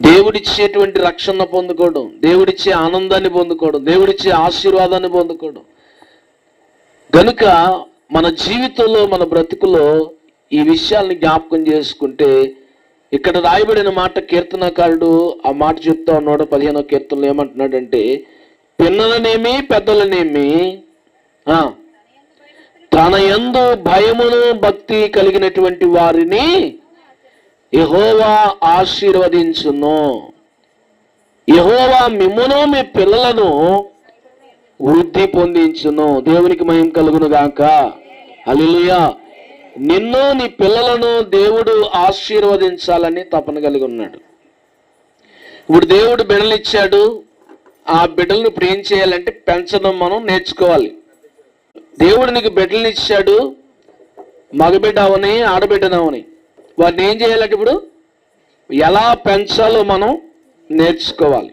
దేవుడిచ్చేటువంటి రక్షణ పొందుకోవడం, దేవుడిచ్చే ఆనందాన్ని పొందుకోవడం, దేవుడిచ్చే ఆశీర్వాదాన్ని పొందుకోవడం. గనుక మన జీవితంలో, మన బ్రతుకులో ఈ విషయాల్ని జ్ఞాపకం చేసుకుంటే, ఇక్కడ రాయబడిన మాట కీర్తనకారుడు ఆ మాట చెప్తా ఉన్నాడు. 15వ కీర్తనలో ఏమంటున్నాడంటే, పిన్నలనేమి పెద్దలనేమి తన యందు భయమును భక్తి కలిగినటువంటి వారిని యెహోవా ఆశీర్వదించును. యెహోవా మిమ్మును మీ పిల్లలను వృద్ధి పొందించును. దేవునికి మహిమ కలుగును గాక. హల్లెలూయా. నిన్ను నీ పిల్లలను దేవుడు ఆశీర్వదించాలని తపన కలిగి ఉన్నాడు. ఇప్పుడు దేవుడు బిడ్డలు ఇచ్చాడు. ఆ బిడ్డలను ఇప్పుడు ఏం చేయాలంటే పెంచడం మనం నేర్చుకోవాలి. దేవుడు నీకు బిడ్డలను ఇచ్చాడు, మగబిడ్డ అవని ఆడబిడ్డనవని. వాటిని ఏం చేయాలంటే ఇప్పుడు ఎలా పెంచాలో మనం నేర్చుకోవాలి.